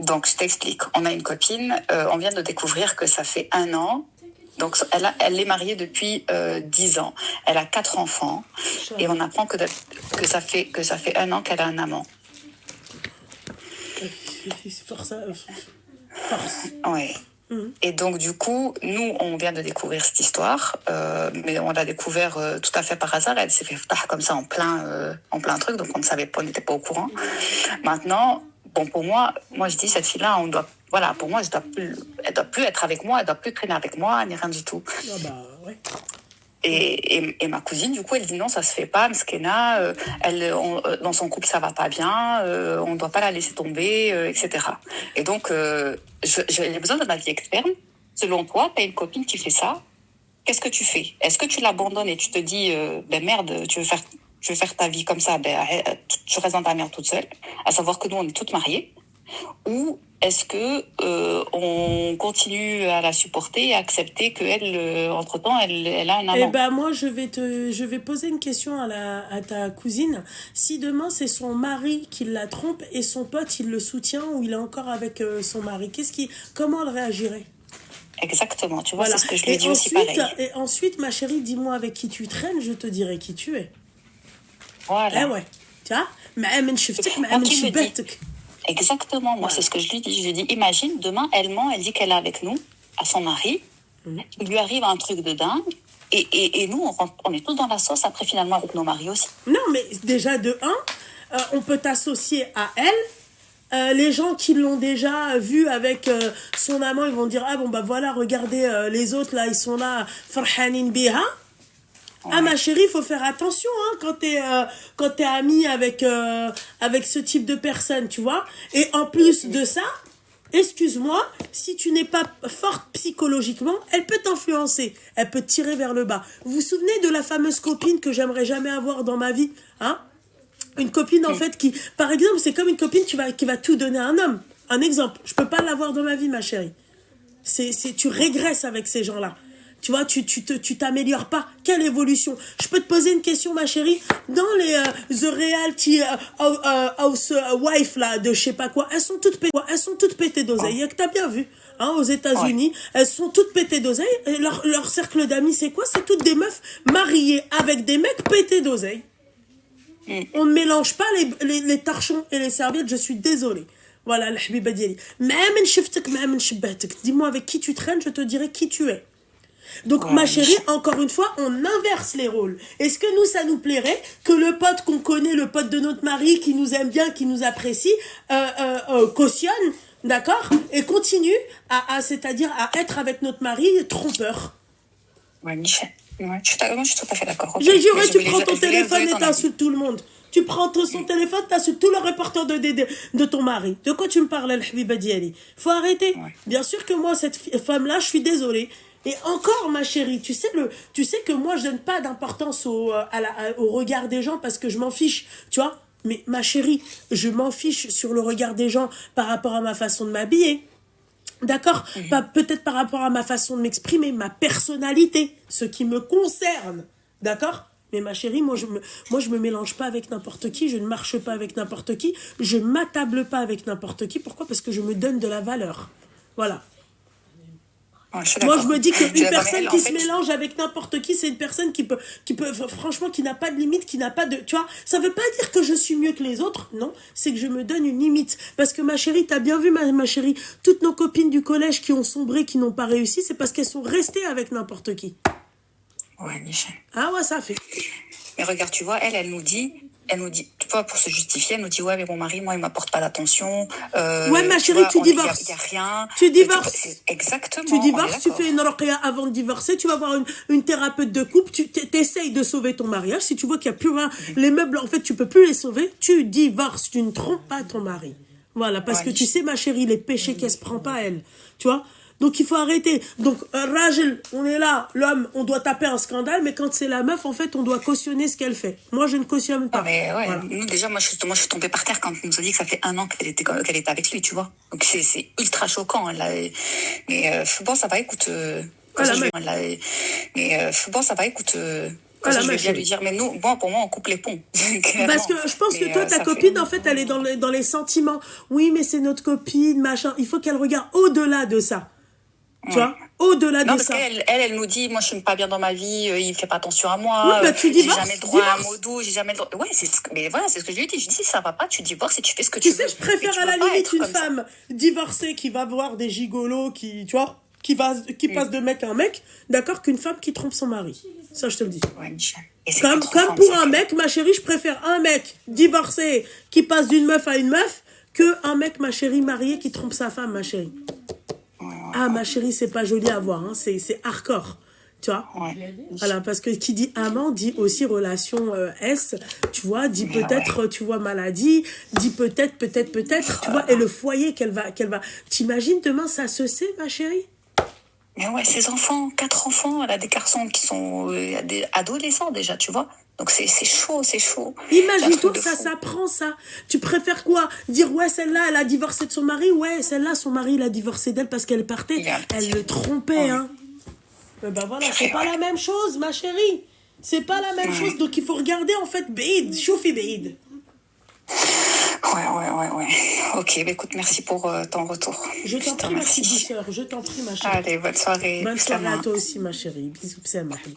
Donc, je t'explique. On a une copine, on vient de découvrir que ça fait 1 an. Donc, elle est mariée depuis 10 ans. Elle a 4 enfants. Et on apprend que ça fait 1 an qu'elle a un amant. Force. Ouais. Et donc, du coup, nous, on vient de découvrir cette histoire, mais on l'a découvert tout à fait par hasard. Elle s'est fait comme ça en plein truc, donc on ne savait pas, on n'était pas au courant. Maintenant, bon, pour moi, je dis, cette fille-là, pour moi, elle doit plus être avec moi, elle doit plus traîner avec moi, ni rien du tout. Ah bah, ouais. Et ma cousine, du coup, elle dit non, ça se fait pas, Mskena, dans son couple, ça va pas bien, on doit pas la laisser tomber, etc. Et donc, j'ai besoin d'un avis externe. Selon toi, tu as une copine qui fait ça, qu'est-ce que tu fais? Est-ce que tu l'abandonnes et tu te dis, merde, tu veux faire ta vie comme ça, tu restes dans ta merde toute seule, à savoir que nous, on est toutes mariées, ou est-ce que on continue à la supporter et à accepter qu'elle, entre-temps, elle a un amant? Eh ben moi, je vais poser une question à ta cousine. Si demain, c'est son mari qui la trompe et son pote, il le soutient ou il est encore avec son mari, comment elle réagirait? Exactement, tu vois, Voilà. c'est ce que je lui ai dit aussi pareil. Et ensuite, ma chérie, dis-moi avec qui tu traînes, je te dirai qui tu es. Voilà. Eh ouais, tu vois? Exactement, moi, c'est ce que je lui dis. Je lui dis, imagine, demain, elle ment, elle dit qu'elle est avec nous, à son mari. Il lui arrive un truc de dingue. Et nous, on est tous dans la sauce, après, finalement, avec nos maris aussi. Non, mais déjà, de un, on peut t'associer à elle. Les gens qui l'ont déjà vu avec son amant, ils vont dire, ah bon, bah voilà, regardez, les autres, là, ils sont là, farhanin biha. Ah ma chérie, il faut faire attention quand t'es amie avec ce type de personne, tu vois. Et en plus de ça, excuse-moi, si tu n'es pas forte psychologiquement, elle peut t'influencer, elle peut te tirer vers le bas. Vous vous souvenez de la fameuse copine que j'aimerais jamais avoir dans ma vie, hein? Une copine en fait qui, par exemple, c'est comme une copine qui va tout donner à un homme. Un exemple, je peux pas l'avoir dans ma vie, ma chérie. Tu régresses avec ces gens-là. Tu vois, tu t'améliores pas. Quelle évolution? Je peux te poser une question, ma chérie. Dans les The Reality Wife, là, de je sais pas quoi, elles sont toutes pétées d'oseille. Que t'as bien vu, hein, aux États-Unis. Elles sont toutes pétées d'oseille. Et leur cercle d'amis, c'est quoi? C'est toutes des meufs mariées avec des mecs pétés d'oseille. On ne mélange pas les torchons et les serviettes, je suis désolée. Voilà, l'habiba diali. Dis-moi avec qui tu traînes, je te dirai qui tu es. Donc, ma chérie, encore une fois, on inverse les rôles. Est-ce que nous, ça nous plairait que le pote qu'on connaît, le pote de notre mari, qui nous aime bien, qui nous apprécie, cautionne, d'accord? Et continue c'est-à-dire à être avec notre mari trompeur. Ouais, Michel. Ouais, je suis tout à fait d'accord. J'ai juré, tu prends ton téléphone et t'insultes tout le monde. Tu prends son téléphone, t'insultes tout le reporter de ton mari. De quoi tu me parles, l'habiba diali? Faut arrêter. Ouais. Bien sûr que moi, cette femme-là, je suis désolée. Et encore, ma chérie, tu sais que moi, je donne pas d'importance au regard des gens parce que je m'en fiche, tu vois. Mais ma chérie, je m'en fiche sur le regard des gens par rapport à ma façon de m'habiller. D'accord? Peut-être par rapport à ma façon de m'exprimer, ma personnalité, ce qui me concerne. D'accord? Mais ma chérie, moi je me mélange pas avec n'importe qui, je ne marche pas avec n'importe qui, je m'attable pas avec n'importe qui. Pourquoi? Parce que je me donne de la valeur. Voilà. Moi, je me dis qu'une personne qui se mélange avec n'importe qui, c'est une personne qui peut, franchement, qui n'a pas de limite, qui n'a pas de, tu vois, ça veut pas dire que je suis mieux que les autres, non, c'est que je me donne une limite. Parce que ma chérie, t'as bien vu, ma chérie, toutes nos copines du collège qui ont sombré, qui n'ont pas réussi, c'est parce qu'elles sont restées avec n'importe qui. Ouais, Michel. Ah ouais, ça fait. Mais regarde, tu vois, elle nous dit, tu vois, pour se justifier, elle nous dit, ouais, mais mon mari, moi, il m'apporte pas l'attention. Ouais, ma chérie, tu divorces. Il y a rien. Tu divorces. Exactement. Tu divorces, tu fais une ruqya avant de divorcer, tu vas voir une thérapeute de couple, tu t'essayes de sauver ton mariage. Si tu vois qu'il y a plus rien, les meubles, en fait, tu peux plus les sauver, tu divorces, tu ne trompes pas ton mari. Voilà, parce que tu sais, ma chérie, les péchés qu'elle se prend pas, elle. Tu vois? Donc il faut arrêter. Donc Rajel, on est là, l'homme, on doit taper un scandale, mais quand c'est la meuf, en fait, on doit cautionner ce qu'elle fait. Moi, je ne cautionne pas. Ah, mais ouais, voilà. Nous, déjà, moi, je suis tombée par terre quand on nous a dit que ça fait 1 an qu'elle était avec lui, tu vois. Donc c'est ultra choquant. Là. Mais bon, ça va, écoute. Bon, ça va, écoute. Voilà, je ma vais bien lui chérie. dire, mais nous, bon, pour moi, on coupe les ponts. Parce Clairement. que je pense que Mais toi, ta ça fait. copine, en fait, elle est dans les sentiments. Oui, mais c'est notre copine, machin. Il faut qu'elle regarde au-delà de ça. Tu Ouais. vois? Au-delà Non, de parce ça. qu'elle nous dit, moi, je suis pas bien dans ma vie, il fait pas attention à Oui, moi, bah tu j'ai jamais divorces, le droit à un mot divorce. doux, j'ai jamais le droit. Ouais, mais voilà, c'est ce que je lui ai dit. Je lui dis, si ça va pas, tu divorces et tu fais ce que Tu tu sais, veux. je Mais préfère tu à peux la pas limite être une comme ça. femme divorcée qui va voir des gigolos, qui, tu vois, qui passe de mec à un mec, d'accord, qu'une femme qui trompe son mari. Ça, je te le dis. Ouais, Michel. Et c'est pas Comme, trop comme fort, mais pour ça un fait. mec, ma chérie, je préfère un mec divorcé qui passe d'une meuf à une meuf que un mec, ma chérie, marié qui trompe sa femme, ma chérie. Ah, ma chérie, c'est pas joli à voir, hein, c'est hardcore. Tu vois? Ouais. Voilà, parce que qui dit amant dit aussi relation S, tu vois, dit Mais ouais. peut-être, tu vois, maladie, dit peut-être, tu vois, et le foyer qu'elle va. T'imagines demain, ça se sait, ma chérie? Mais ouais, ses enfants, 4 enfants, elle a des garçons qui sont des adolescents déjà, tu vois. Donc c'est chaud, c'est chaud. C'est un Imagine-toi, truc de ça fou. s'apprend, ça. Tu préfères quoi? Dire, ouais, celle-là, elle a divorcé de son mari, ouais, celle-là, son mari, il a divorcé d'elle parce qu'elle partait. Il y a un Elle petit. le trompait, Ouais. hein. Ben voilà, c'est Purée, pas la ouais. même chose, ma chérie. C'est pas la même chose, donc il faut regarder, en fait, Beid, chauffez Beid. Ouais. Ok, bah écoute, merci pour ton retour. Je t'en Je te prie, ma petite remercie. douceur, je t'en prie, ma chérie. Allez, bonne soirée. Bonne soirée à Salam. toi aussi, ma chérie. Bisous, psem,